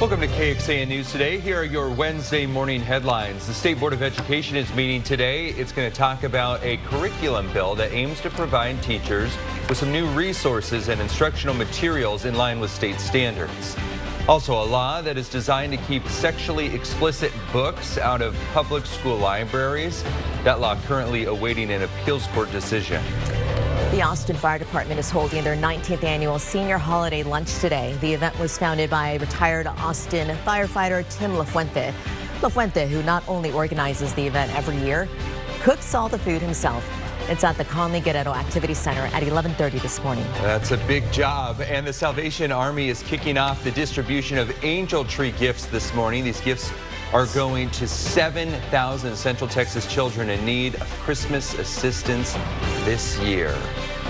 Welcome to KXAN News Today. Here are your Wednesday morning headlines. The State Board of Education is meeting today. It's going to talk about a curriculum bill that aims to provide teachers with some new resources and instructional materials in line with state standards. Also, a law that is designed to keep sexually explicit books out of public school libraries. That law currently awaiting an appeals court decision. The Austin Fire Department is holding their 19th annual senior holiday lunch today. The event was founded by retired Austin firefighter Tim LaFuente. LaFuente, who not only organizes the event every year, cooks all the food himself. It's at the Conley Guerrero Activity Center at 11:30 this morning. That's a big job. And the Salvation Army is kicking off the distribution of angel tree gifts this morning. These gifts are going to 7,000 Central Texas children in need of Christmas assistance this year.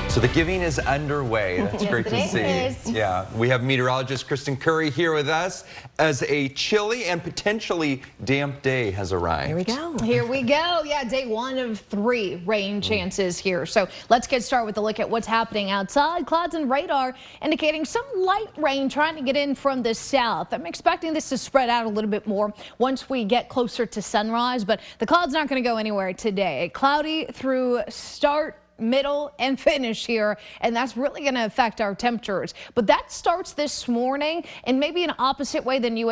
So the giving is underway. That's yes, great to see. Yeah, we have meteorologist Kristen Curry here with us as a chilly and potentially damp day has arrived. Here we go. Here we go. Yeah, day 1 of 3 rain chances here. So let's get started with a look at what's happening outside. Clouds and radar indicating some light rain trying to get in from the south. I'm expecting this to spread out a little bit more once we get closer to sunrise, but the clouds not going to go anywhere today. Cloudy through start, middle and finish here, and that's really going to affect our temperatures. But that starts this morning in maybe an opposite way than you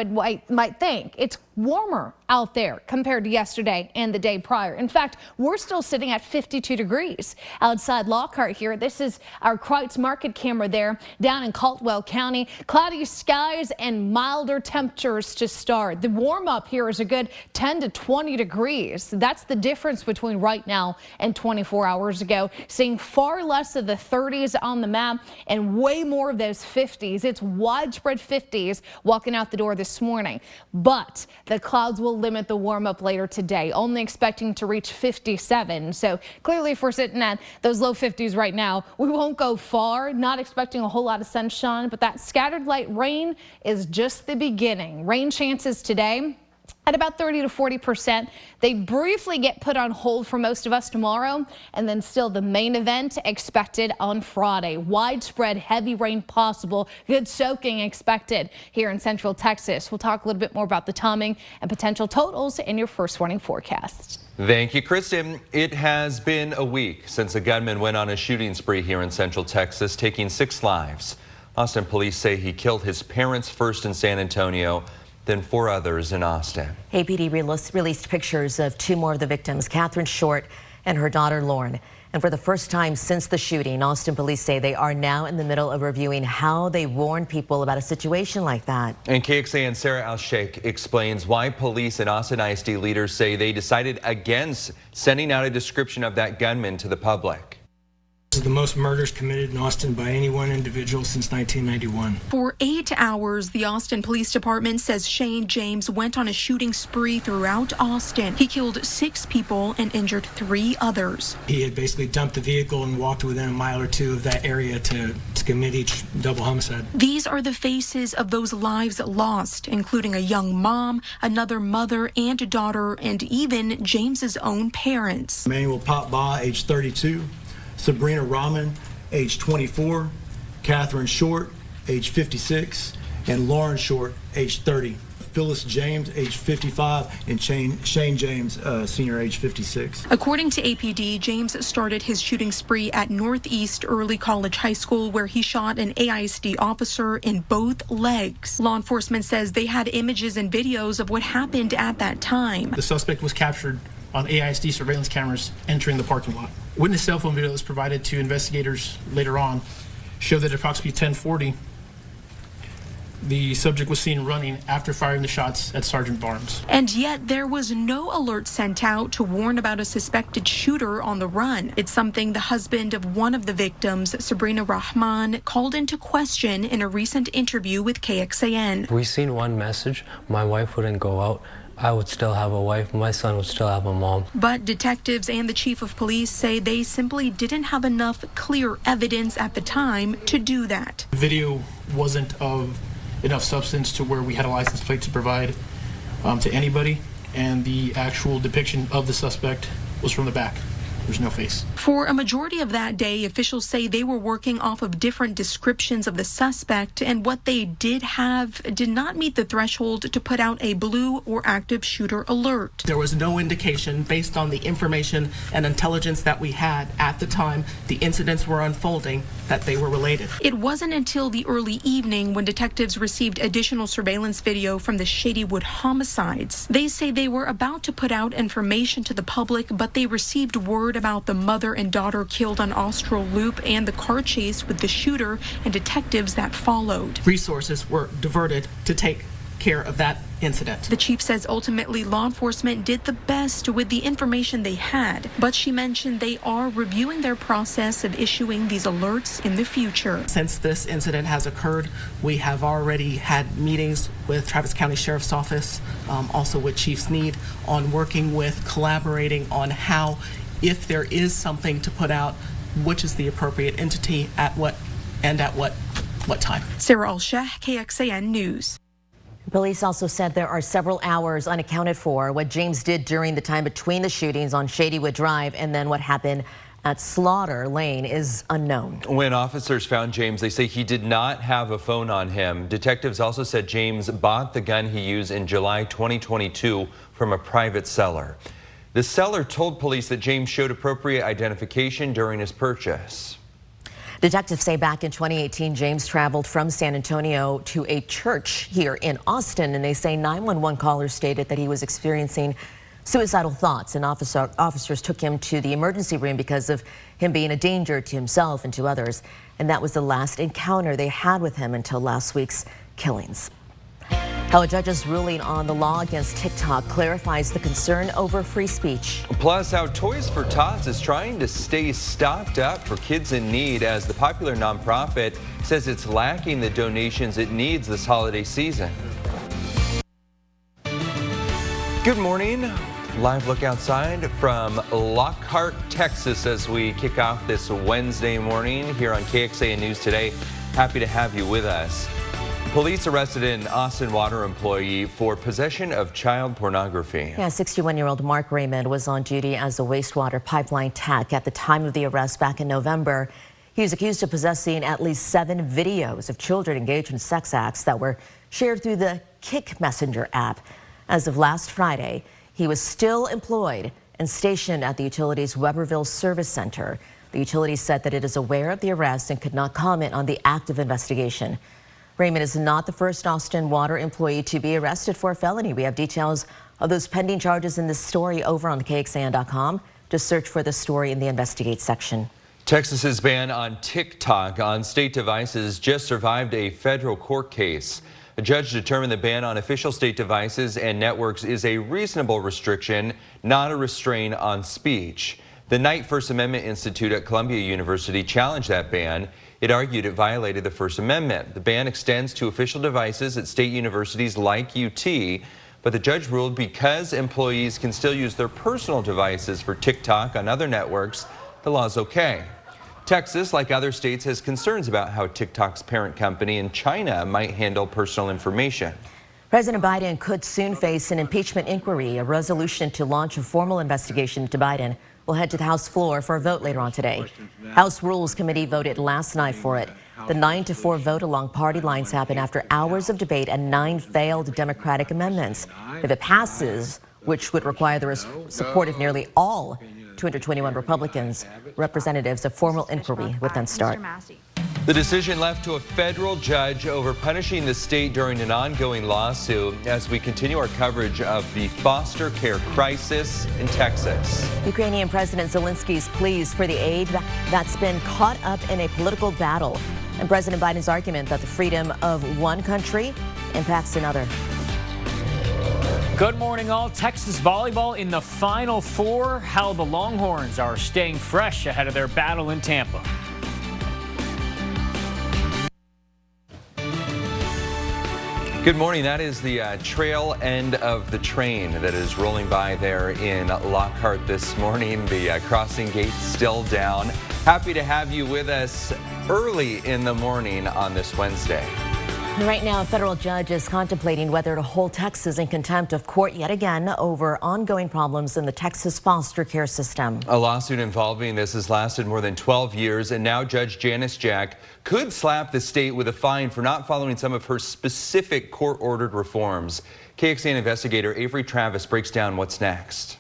might think. It's warmer out there compared to yesterday and the day prior. In fact, we're still sitting at 52 degrees outside Lockhart here. This is our Kreitz Market camera there down in Caldwell County. Cloudy skies and milder temperatures to start. The warm up here is a good 10 to 20 degrees. That's the difference between right now and 24 hours ago. Seeing far less of the 30s on the map and way more of those 50s. It's widespread 50s walking out the door this morning. But the clouds will limit the warm up later today, only expecting to reach 57. So clearly, if we're sitting at those low 50s right now, we won't go far. Not expecting a whole lot of sunshine, but that scattered light rain is just the beginning. Rain chances today at about 30 to 40%. They briefly get put on hold for most of us tomorrow, and then still the main event expected on Friday. Widespread heavy rain possible, good soaking expected here in Central Texas. We'll talk a little bit more about the timing and potential totals in your first warning forecast. Thank you, Kristen. It has been a week since a gunman went on a shooting spree here in Central Texas, taking 6 lives. Austin police say he killed his parents first in San Antonio, then 4 others in Austin. APD released pictures of 2 more of the victims, Catherine Short and her daughter Lauren. And for the first time since the shooting, Austin police say they are now in the middle of reviewing how they warn people about a situation like that. And KXAN Sarah Al-Sheikh explains why police and Austin ISD leaders say they decided against sending out a description of that gunman to the public. This is the most murders committed in Austin by any one individual since 1991. For 8 hours, the Austin Police Department says Shane James went on a shooting spree throughout Austin. He killed 6 people and injured 3 others. He had basically dumped the vehicle and walked within a mile or 2 of that area to commit each double homicide. These are the faces of those lives lost, including a young mom, another mother and daughter, and even James's own parents. Emmanuel Potbaugh, age 32. Sabrina Rahman, age 24, Catherine Short, age 56, and Lauren Short, age 30. Phyllis James, age 55, and Shane James, senior, age 56. According to APD, James started his shooting spree at Northeast Early College High School, where he shot an AISD officer in both legs. Law enforcement says they had images and videos of what happened at that time. The suspect was captured on AISD surveillance cameras entering the parking lot. Witness cell phone video that was provided to investigators later on showed that at approximately 10:40, the subject was seen running after firing the shots at Sergeant Barnes. And yet there was no alert sent out to warn about a suspected shooter on the run. It's something the husband of one of the victims, Sabrina Rahman, called into question in a recent interview with KXAN. We seen one message, my wife wouldn't go out. I would still have a wife, my son would still have a mom. But detectives and the chief of police say they simply didn't have enough clear evidence at the time to do that. The video wasn't of enough substance to where we had a license plate to provide to anybody, and the actual depiction of the suspect was from the back. There's no face. For a majority of that day, officials say they were working off of different descriptions of the suspect, and what they did have did not meet the threshold to put out a blue or active shooter alert. There was no indication based on the information and intelligence that we had at the time the incidents were unfolding that they were related. It wasn't until the early evening when detectives received additional surveillance video from the Shadywood homicides. They say they were about to put out information to the public, but they received word about the mother and daughter killed on Austral Loop and the car chase with the shooter and detectives that followed. Resources were diverted to take care of that incident. The chief says ultimately law enforcement did the best with the information they had, but she mentioned they are reviewing their process of issuing these alerts in the future. Since this incident has occurred, we have already had meetings with Travis County Sheriff's Office, also with Chief Sneed, on working with, collaborating on how, if there is something to put out, which is the appropriate entity at what time. Sarah Alsheh, KXAN News. Police also said there are several hours unaccounted for. What James did during the time between the shootings on Shadywood Drive and then what happened at Slaughter Lane is unknown. When officers found James, they say he did not have a phone on him. Detectives also said James bought the gun he used in July 2022 from a private seller. The seller told police that James showed appropriate identification during his purchase. Detectives say back in 2018, James traveled from San Antonio to a church here in Austin, and they say 911 callers stated that he was experiencing suicidal thoughts, and officers took him to the emergency room because of him being a danger to himself and to others. And that was the last encounter they had with him until last week's killings. How a judge's ruling on the law against TikTok clarifies the concern over free speech. Plus, how Toys for Tots is trying to stay stocked up for kids in need as the popular nonprofit says it's lacking the donations it needs this holiday season. Good morning. Live look outside from Lockhart, Texas as we kick off this Wednesday morning here on KXAN News Today. Happy to have you with us. Police arrested an Austin Water employee for possession of child pornography. Yeah, 61-year-old Mark Raymond was on duty as a wastewater pipeline tech at the time of the arrest back in November. He was accused of possessing at least 7 videos of children engaged in sex acts that were shared through the Kick Messenger app. As of last Friday, he was still employed and stationed at the utility's Weberville Service Center. The utility said that it is aware of the arrest and could not comment on the active investigation. Raymond is not the first Austin Water employee to be arrested for a felony. We have details of those pending charges in this story over on KXAN.com. Just search for the story in the Investigate section. Texas's ban on TikTok on state devices just survived a federal court case. A judge determined the ban on official state devices and networks is a reasonable restriction, not a restraint on speech. The Knight First Amendment Institute at Columbia University challenged that ban. It argued it violated the First Amendment. The ban extends to official devices at state universities like UT, but the judge ruled because employees can still use their personal devices for TikTok on other networks, the law's okay. Texas, like other states, has concerns about how TikTok's parent company in China might handle personal information. President Biden could soon face an impeachment inquiry. A resolution to launch a formal investigation into Biden will head to the House floor for a vote later on today. House Rules Committee voted last night for it. The 9-4 vote along party lines happened after hours of debate and 9 failed Democratic amendments. If it passes, which would require the support of nearly all 221 Republicans, representatives, a formal inquiry would then start. The decision left to a federal judge over punishing the state during an ongoing lawsuit as we continue our coverage of the foster care crisis in Texas. Ukrainian President Zelensky's pleas for the aid that's been caught up in a political battle, and President Biden's argument that the freedom of one country impacts another. Good morning, all. Texas volleyball in the Final Four. How the Longhorns are staying fresh ahead of their battle in Tampa. Good morning. That is the trail end of the train that is rolling by there in Lockhart this morning. The crossing gate still down. Happy to have you with us early in the morning on this Wednesday. Right now, a federal judge is contemplating whether to hold Texas in contempt of court yet again over ongoing problems in the Texas foster care system. A lawsuit involving this has lasted more than 12 years, and now Judge Janice Jack could slap the state with a fine for not following some of her specific court-ordered reforms. KXAN investigator Avery Travis breaks down what's next.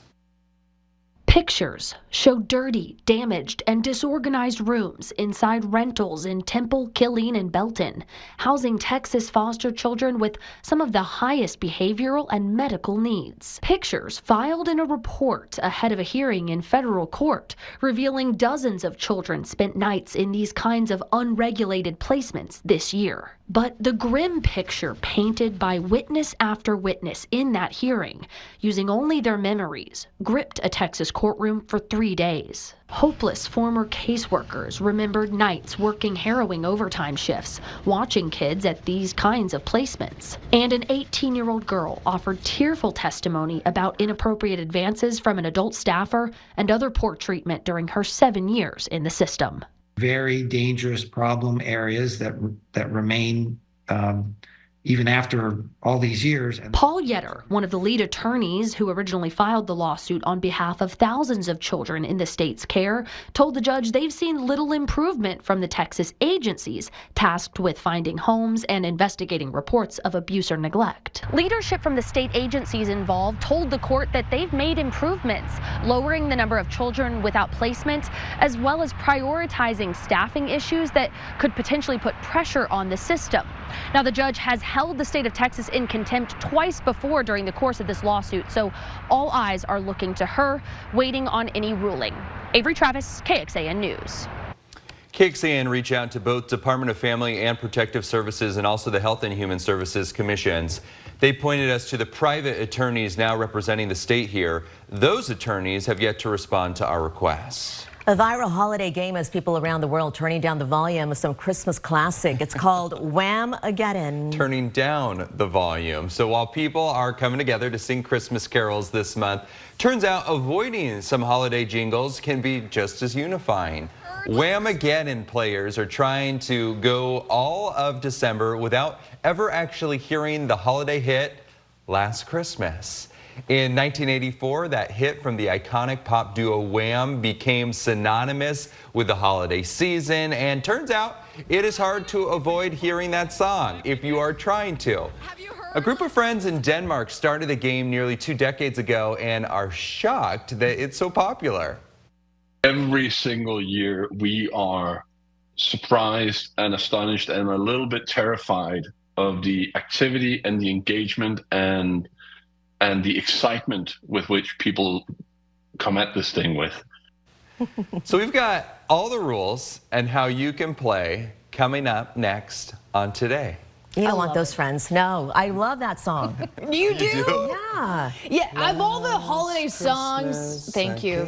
Pictures show dirty, damaged, and disorganized rooms inside rentals in Temple, Killeen, and Belton, housing Texas foster children with some of the highest behavioral and medical needs. Pictures filed in a report ahead of a hearing in federal court, revealing dozens of children spent nights in these kinds of unregulated placements this year. But the grim picture painted by witness after witness in that hearing, using only their memories, gripped a Texas courtroom for 3 days. Hopeless former caseworkers remembered nights working harrowing overtime shifts, watching kids at these kinds of placements. And an 18-year-old girl offered tearful testimony about inappropriate advances from an adult staffer and other poor treatment during her 7 years in the system. Very dangerous problem areas that remain even after all these years. Paul Yetter, one of the lead attorneys who originally filed the lawsuit on behalf of thousands of children in the state's care, told the judge they've seen little improvement from the Texas agencies tasked with finding homes and investigating reports of abuse or neglect. Leadership from the state agencies involved told the court that they've made improvements, lowering the number of children without placement, as well as prioritizing staffing issues that could potentially put pressure on the system. Now, the judge has held the state of Texas in contempt twice before during the course of this lawsuit, so all eyes are looking to her, waiting on any ruling. Avery Travis, KXAN News. KXAN reached out to both Department of Family and Protective Services and also the Health and Human Services Commissions. They pointed us to the private attorneys now representing the state here. Those attorneys have yet to respond to our requests. A viral holiday game has people around the world turning down the volume of some Christmas classic. It's called Wham-ageddon. Turning down the volume. So while people are coming together to sing Christmas carols this month, turns out avoiding some holiday jingles can be just as unifying. Wham-ageddon players are trying to go all of December without ever actually hearing the holiday hit Last Christmas. In 1984, that hit from the iconic pop duo Wham became synonymous with the holiday season, and turns out it is hard to avoid hearing that song if you are trying to. A group of friends in Denmark started the game nearly 2 decades ago and are shocked that it's so popular. Every single year we are surprised and astonished and a little bit terrified of the activity and the engagement and the excitement with which people come at this thing with. So we've got all the rules and how you can play coming up next on Today. You don't want those friends. No, I love that song. You do? Yeah. Yeah, of all the holiday songs, thank you.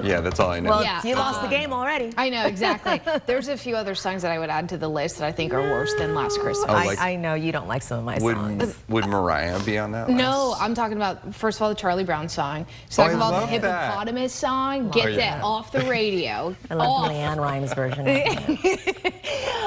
Yeah, that's all I know. Well, Yeah, you lost the game already. I know, exactly. There's a few other songs that I would add to the list that I think are worse than Last Christmas. Oh, like- I know you don't like some of my songs. Would Mariah be on that list? No, I'm talking about, first of all, the Charlie Brown song. Oh, I Talking about the love that. hippopotamus song. Get that off the radio. I love Off. the Leanne Rimes version.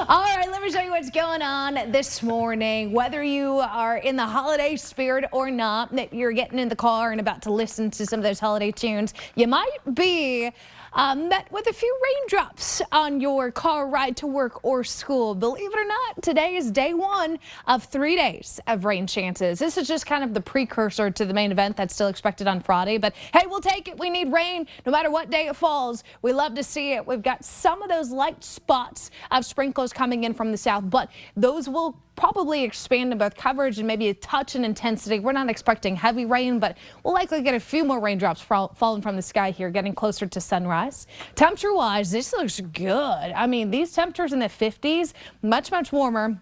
All right, let me show you what's going on this morning. Whether you are in the holiday spirit or not, that you're getting in the car and about to listen to some of those holiday tunes, you might be met with a few raindrops on your car ride to work or school. Believe it or not, today is day 1 of 3 days of rain chances. This is just kind of the precursor to the main event that's still expected on Friday. But hey, we'll take it. We need rain no matter what day it falls. We love to see it. We've got some of those light spots of sprinkles coming in from the south, but those will probably expand in both coverage and maybe a touch in intensity. We're not expecting heavy rain, but we'll likely get a few more raindrops falling from the sky here, getting closer to sunrise. Temperature-wise, this looks good. I mean, these temperatures in the 50s, much warmer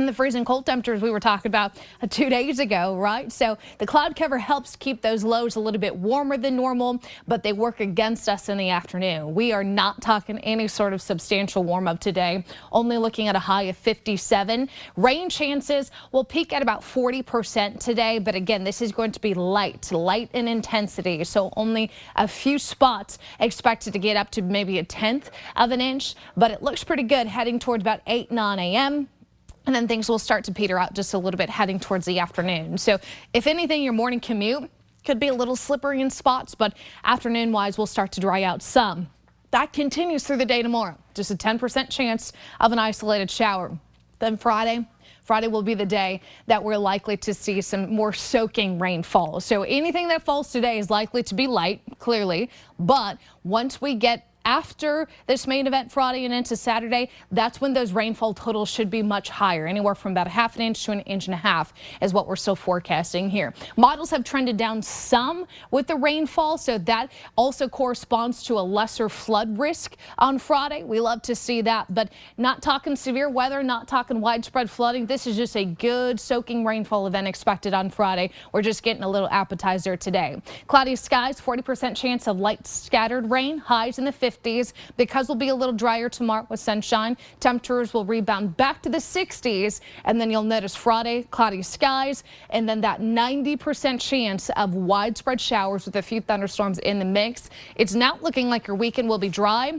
And the freezing cold temperatures we were talking about 2 days ago, right? So the cloud cover helps keep those lows a little bit warmer than normal, but they work against us in the afternoon. We are not talking any sort of substantial warm up today, only looking at a high of 57. Rain chances will peak at about 40% today, but again, this is going to be light in intensity. So only a few spots expected to get up to maybe a 1/10 of an inch, but it looks pretty good heading towards about 8-9 a.m. And then things will start to peter out just a little bit heading towards the afternoon. So if anything, your morning commute could be a little slippery in spots, but afternoon wise will start to dry out some. That continues through the day tomorrow. Just a 10% chance of an isolated shower. Then Friday will be the day that we're likely to see some more soaking rainfall. So anything that falls today is likely to be light, clearly, but once we get after this main event Friday and into Saturday, that's when those rainfall totals should be much higher. Anywhere from about a 1/2 inch to 1.5 inches is what we're still forecasting here. Models have trended down some with the rainfall, so that also corresponds to a lesser flood risk on Friday. We love to see that, but not talking severe weather, not talking widespread flooding. This is just a good soaking rainfall event expected on Friday. We're just getting a little appetizer today. Cloudy skies, 40% chance of light scattered rain, highs in the 50s. Because we'll be a little drier tomorrow with sunshine, temperatures will rebound back to the 60s, and then you'll notice Friday, cloudy skies, and then that 90% chance of widespread showers with a few thunderstorms in the mix. It's now looking like your weekend will be dry,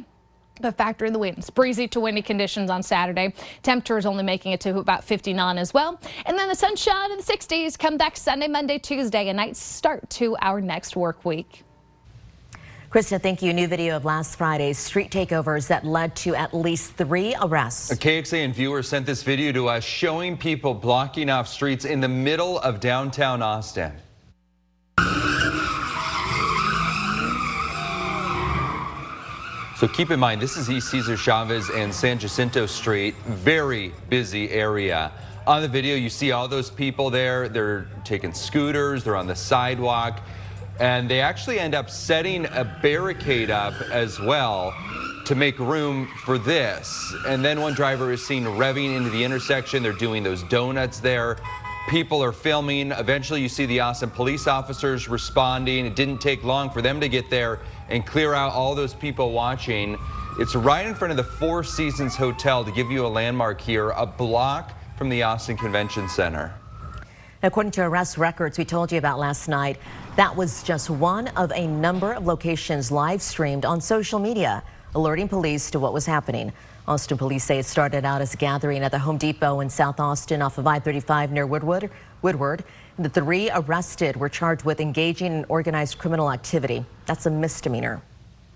but factor in the winds. Breezy to windy conditions on Saturday. Temperatures only making it to about 59 as well. And then the sunshine in the 60s come back Sunday, Monday, Tuesday, a nice start to our next work week. Krista, thank you. New video of last Friday's street takeovers that led to at least 3 arrests. A KXAN viewer sent this video to us showing people blocking off streets in the middle of downtown Austin. So keep in mind, this is East Cesar Chavez and San Jacinto Street, very busy area. On the video, you see all those people there. They're taking scooters, they're on the sidewalk. And they actually end up setting a barricade up as well to make room for this. And then one driver is seen revving into the intersection. They're doing those donuts there. People are filming. Eventually you see the Austin police officers responding. It didn't take long for them to get there and clear out all those people watching. It's right in front of the Four Seasons Hotel, to give you a landmark here, a block from the Austin Convention Center. According to arrest records we told you about last night, that was just one of a number of locations live streamed on social media, alerting police to what was happening. Austin police say it started out as a gathering at the Home Depot in South Austin off of I-35 near Woodward. The 3 arrested were charged with engaging in organized criminal activity. That's a misdemeanor.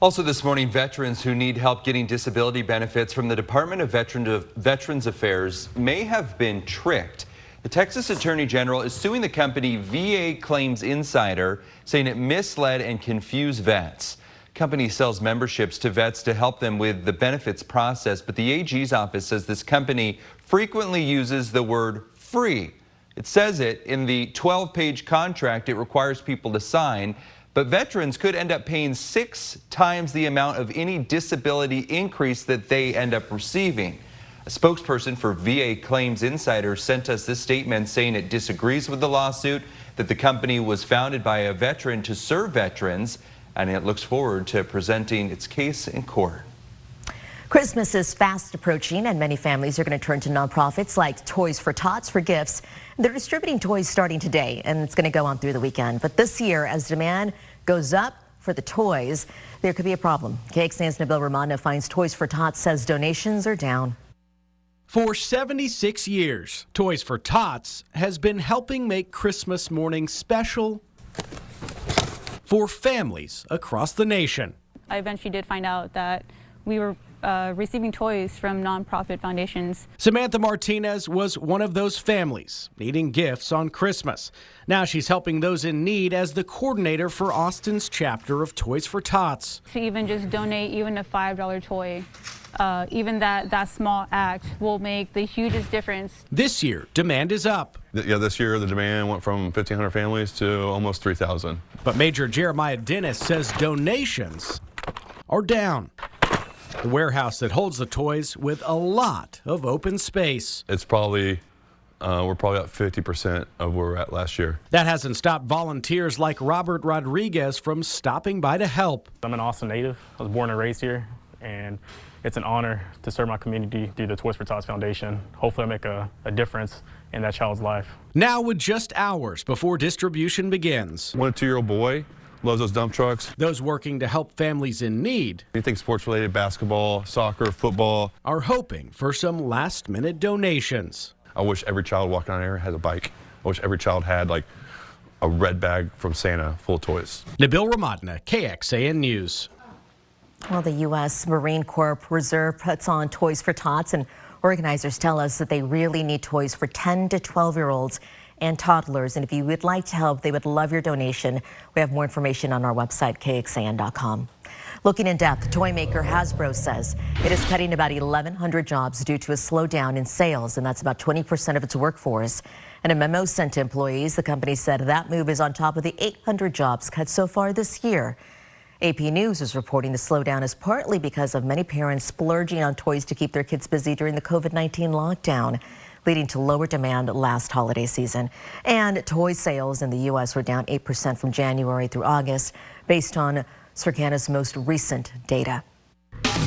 Also this morning, veterans who need help getting disability benefits from the Department of Veterans Affairs may have been tricked. The Texas Attorney General is suing the company VA Claims Insider, saying it misled and confused vets. The company sells memberships to vets to help them with the benefits process, but the AG's office says this company frequently uses the word free. It says it in the 12-page contract it requires people to sign, but veterans could end up paying 6 times the amount of any disability increase that they end up receiving. A spokesperson for VA Claims Insider sent us this statement saying it disagrees with the lawsuit, that the company was founded by a veteran to serve veterans, and it looks forward to presenting its case in court. Christmas is fast approaching, and many families are going to turn to nonprofits like Toys for Tots for gifts. They're distributing toys starting today, and it's going to go on through the weekend. But this year, as demand goes up for the toys, there could be a problem. KXAN's Nabil Romano finds Toys for Tots says donations are down. For 76 years, Toys for Tots has been helping make Christmas morning special for families across the nation. I eventually did find out that we were receiving toys from nonprofit foundations. Samantha Martinez was one of those families needing gifts on Christmas. Now she's helping those in need as the coordinator for Austin's chapter of Toys for Tots. To even just donate even a $5 toy, even that small act will make the hugest difference. This year, demand is up. Yeah, this year the demand went from 1,500 families to almost 3,000. But Major Jeremiah Dennis says donations are down. The warehouse that holds the toys with a lot of open space. It's probably we're probably at 50% of where we're at last year. That hasn't stopped volunteers like Robert Rodriguez from stopping by to help. I'm an Austin native. I was born and raised here, and it's an honor to serve my community through the Toys for Tots Foundation. Hopefully I make a difference in that child's life. Now with just hours before distribution begins. 1 to 2-year-old boy loves those dump trucks. Those working to help families in need, Anything sports related, basketball, soccer, football, are hoping for some last-minute donations. I wish every child walking on here has a bike. I wish every child had like a red bag from Santa full of toys. Nabil Ramadna, KXAN News. Well, the U.S. Marine Corps Reserve puts on Toys for Tots, and organizers tell us that they really need toys for 10 to 12-year-olds and toddlers. And if you would like to help, they would love your donation. We have more information on our website, KXAN.com. Looking in depth, toy maker Hasbro says it is cutting about 1,100 jobs due to a slowdown in sales, and that's about 20% of its workforce. In a memo sent to employees, the company said that move is on top of the 800 jobs cut so far this year. AP News is reporting the slowdown is partly because of many parents splurging on toys to keep their kids busy during the COVID-19 lockdown, leading to lower demand last holiday season. And toy sales in the U.S. were down 8% from January through August, based on Circana's most recent data.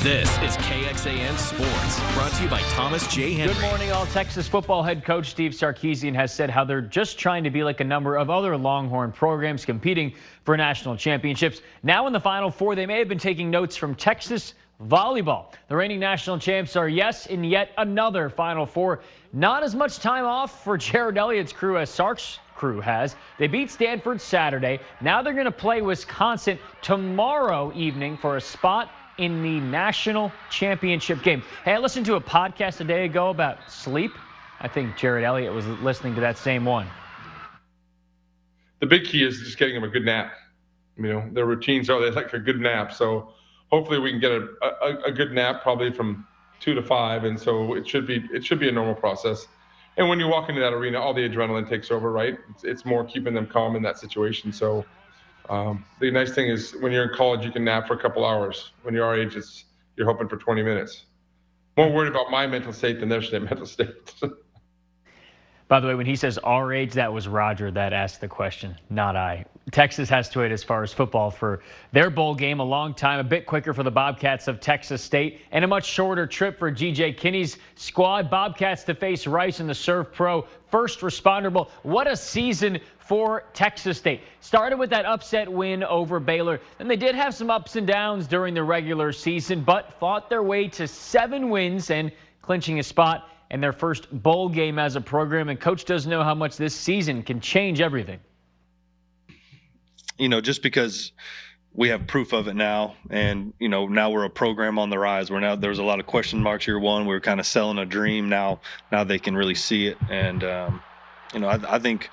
This is KXAN Sports, brought to you by Thomas J. Henry. Good morning, all. Texas football head coach Steve Sarkisian has said how they're just trying to be like a number of other Longhorn programs competing for national championships. Now in the Final Four, they may have been taking notes from Texas volleyball. The reigning national champs are, yes, in yet another Final Four. Not as much time off for Jared Elliott's crew as Sark's crew has. They beat Stanford Saturday. Now they're going to play Wisconsin tomorrow evening for a spot in the national championship game. Hey, I listened to a podcast a day ago about sleep. I think Jared Elliott was listening to that same one. The big key is just getting them a good nap. You know, their routines are they like a good nap. So hopefully we can get a good nap, probably from 2 to 5, and so it should be a normal process. And when you walk into that arena, all the adrenaline takes over, right? It's more keeping them calm in that situation. So the nice thing is when you're in college, you can nap for a couple hours. When you're our age, you're hoping for 20 minutes. More worried about my mental state than their mental state. By the way, when he says our age, that was Roger that asked the question, not I. Texas has to wait as far as football for their bowl game. A long time, a bit quicker for the Bobcats of Texas State, and a much shorter trip for G.J. Kinney's squad. Bobcats to face Rice in the Serve Pro First Responder Bowl. What a season for Texas State. Started with that upset win over Baylor. Then they did have some ups and downs during the regular season, but fought their way to 7 wins and clinching a spot in their first bowl game as a program. And Coach does know how much this season can change everything. You know, just because we have proof of it now, and, you know, now we're a program on the rise. There was a lot of question marks year one. We were kind of selling a dream. Now they can really see it. And, you know, I think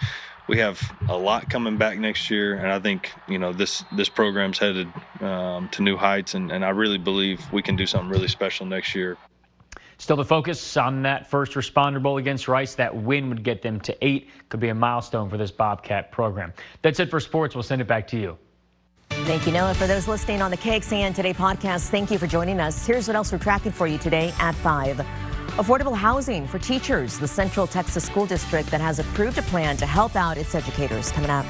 we have a lot coming back next year. And I think, you know, this program's headed to new heights. And I really believe we can do something really special next year. Still the focus on that First Responder Bowl against Rice. That win would get them to 8. Could be a milestone for this Bobcat program. That's it for sports. We'll send it back to you. Thank you, Noah. For those listening on the KXAN Today podcast, thank you for joining us. Here's what else we're tracking for you today at 5. Affordable housing for teachers. The Central Texas School District that has approved a plan to help out its educators. Coming up.